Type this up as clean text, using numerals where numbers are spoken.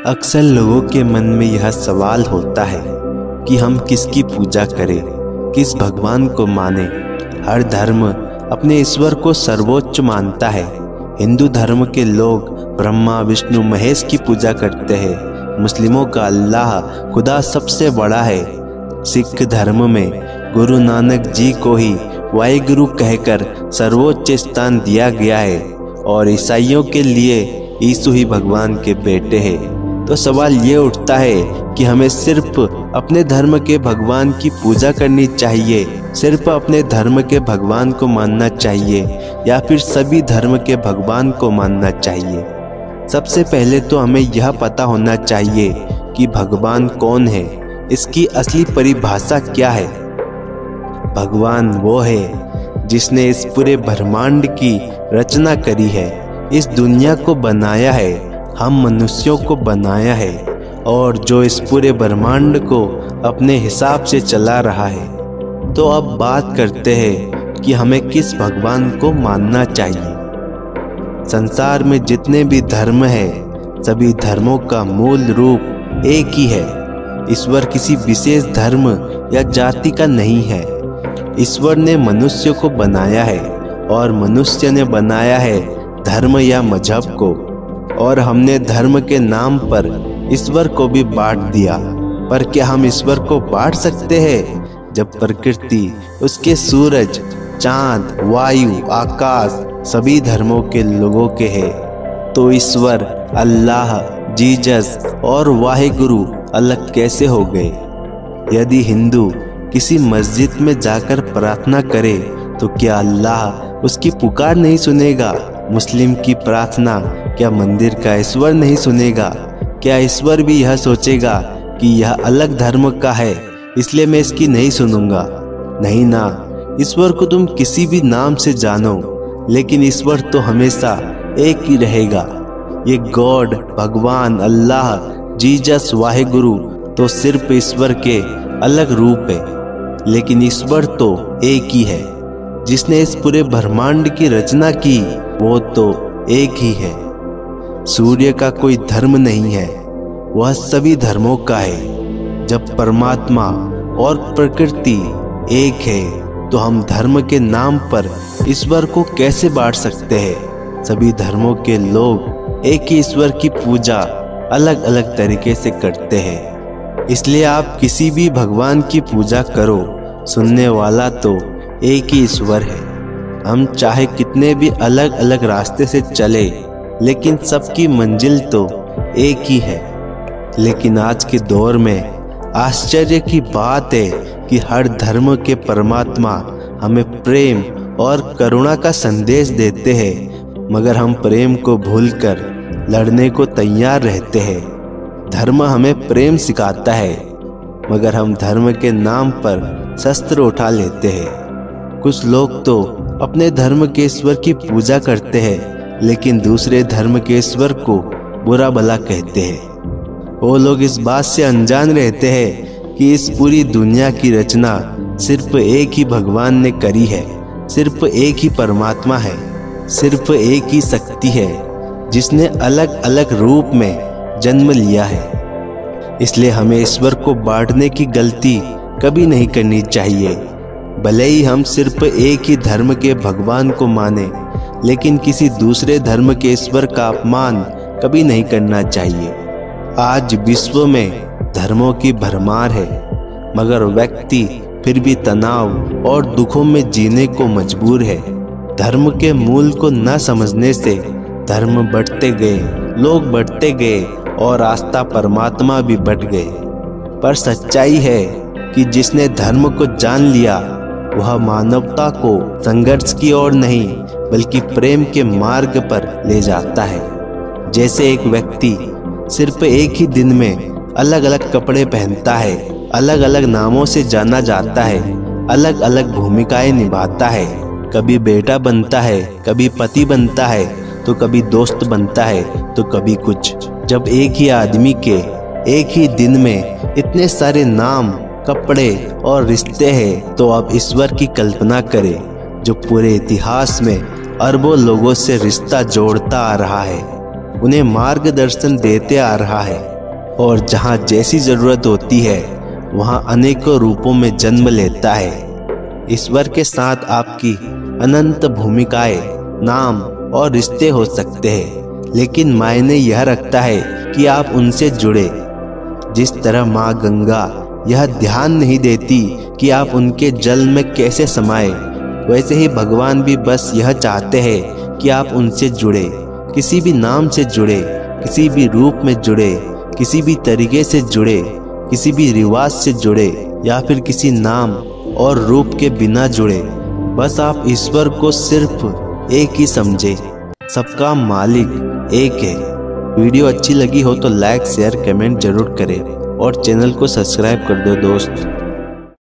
अक्सर लोगों के मन में यह सवाल होता है कि हम किसकी पूजा करें, किस भगवान को माने। हर धर्म अपने ईश्वर को सर्वोच्च मानता है। हिंदू धर्म के लोग ब्रह्मा विष्णु महेश की पूजा करते हैं। मुस्लिमों का अल्लाह खुदा सबसे बड़ा है। सिख धर्म में गुरु नानक जी को ही वाहिगुरु कहकर सर्वोच्च स्थान दिया गया है और ईसाइयों के लिए यीशु ही भगवान के बेटे हैं। तो सवाल ये उठता है कि हमें सिर्फ अपने धर्म के भगवान की पूजा करनी चाहिए, सिर्फ अपने धर्म के भगवान को मानना चाहिए या फिर सभी धर्म के भगवान को मानना चाहिए। सबसे पहले तो हमें यह पता होना चाहिए कि भगवान कौन है, इसकी असली परिभाषा क्या है। भगवान वो है जिसने इस पूरे ब्रह्मांड की रचना करी है, इस दुनिया को बनाया है, हम मनुष्यों को बनाया है और जो इस पूरे ब्रह्मांड को अपने हिसाब से चला रहा है। तो अब बात करते हैं कि हमें किस भगवान को मानना चाहिए। संसार में जितने भी धर्म हैं, सभी धर्मों का मूल रूप एक ही है। ईश्वर किसी विशेष धर्म या जाति का नहीं है। ईश्वर ने मनुष्य को बनाया है और मनुष्य ने बनाया है धर्म या मजहब को, और हमने धर्म के नाम पर ईश्वर को भी बांट दिया। पर क्या हम ईश्वर को बांट सकते हैं जब प्रकृति, उसके सूरज, चांद, वायु, आकाश सभी धर्मों के लोगों के हैं? तो ईश्वर, अल्लाह, जीसस और वाहिगुरु अलग कैसे हो गए? यदि हिंदू किसी मस्जिद में जाकर प्रार्थना करे तो क्या अल्लाह उसकी पुकार नहीं सुनेगा? मुस्लिम की प्रार्थना क्या मंदिर का ईश्वर नहीं सुनेगा? क्या ईश्वर भी यह सोचेगा कि यह अलग धर्म का है इसलिए मैं इसकी नहीं सुनूंगा? नहीं ना, ईश्वर को तुम किसी भी नाम से जानो, लेकिन ईश्वर तो हमेशा एक ही रहेगा। ये गॉड, भगवान, अल्लाह, जीसस, वाहिगुरु तो सिर्फ ईश्वर के अलग रूप है, लेकिन ईश्वर तो एक ही है। जिसने इस पूरे ब्रह्मांड की रचना की वो तो एक ही है। सूर्य का कोई धर्म नहीं है, वह सभी धर्मों का है। जब परमात्मा और प्रकृति एक है तो हम धर्म के नाम पर ईश्वर को कैसे बांट सकते हैं? सभी धर्मों के लोग एक ही ईश्वर की पूजा अलग अलग तरीके से करते हैं। इसलिए आप किसी भी भगवान की पूजा करो, सुनने वाला तो एक ही ईश्वर है। हम चाहे कितने भी अलग अलग रास्ते से चले, लेकिन सबकी मंजिल तो एक ही है। लेकिन आज के दौर में आश्चर्य की बात है कि हर धर्म के परमात्मा हमें प्रेम और करुणा का संदेश देते हैं, मगर हम प्रेम को भूलकर लड़ने को तैयार रहते हैं। धर्म हमें प्रेम सिखाता है, मगर हम धर्म के नाम पर शस्त्र उठा लेते हैं। कुछ लोग तो अपने धर्म के ईश्वर की पूजा करते हैं, लेकिन दूसरे धर्म के ईश्वर को बुरा भला कहते हैं। वो लोग इस बात से अनजान रहते हैं कि इस पूरी दुनिया की रचना सिर्फ एक ही भगवान ने करी है, सिर्फ एक ही परमात्मा है, सिर्फ एक ही शक्ति है जिसने अलग अलग रूप में जन्म लिया है। इसलिए हमें ईश्वर को बांटने की गलती कभी नहीं करनी चाहिए। भले ही हम सिर्फ एक ही धर्म के भगवान को माने, लेकिन किसी दूसरे धर्म के ईश्वर का अपमान कभी नहीं करना चाहिए। आज विश्व में धर्मों की भरमार है, मगर व्यक्ति फिर भी तनाव और दुखों में जीने को मजबूर है। धर्म के मूल को न समझने से धर्म बढ़ते गए, लोग बढ़ते गए और आस्था परमात्मा भी बढ़ गए। पर सच्चाई है कि जिसने धर्म को जान लिया वह मानवता को संघर्ष की ओर नहीं बल्कि प्रेम के मार्ग पर ले जाता है। जैसे एक व्यक्ति सिर्फ एक ही दिन में अलग अलग कपड़े पहनता है, अलग अलग नामों से जाना जाता है, अलग अलग भूमिकाएं निभाता है, कभी बेटा बनता है, कभी पति बनता है, तो कभी दोस्त बनता है, तो कभी कुछ। जब एक ही आदमी के एक ही दिन में इतने सारे नाम, कपड़े और रिश्ते हैं, तो आप ईश्वर की कल्पना करें जो पूरे इतिहास में अरबों लोगों से रिश्ता जोड़ता आ रहा है। उन्हें मार्गदर्शन देते आ रहा है और जहाँ जैसी जरूरत होती है वहाँ अनेकों रूपों में जन्म लेता है। ईश्वर के साथ आपकी अनंत भूमिकाएं, नाम और रिश्ते हो सकते हैं, लेकिन मायने यह रखता है कि आप उनसे जुड़े। जिस तरह माँ गंगा यह ध्यान नहीं देती कि आप उनके जल में कैसे समाये, वैसे ही भगवान भी बस यह चाहते हैं कि आप उनसे जुड़े, किसी भी नाम से जुड़े, किसी भी रूप में जुड़े, किसी भी तरीके से जुड़े, किसी भी रिवाज से जुड़े या फिर किसी नाम और रूप के बिना जुड़े। बस आप ईश्वर को सिर्फ एक ही समझे, सबका मालिक एक है। वीडियो अच्छी लगी हो तो लाइक शेयर कमेंट जरूर करें और चैनल को सब्सक्राइब कर दो दोस्त।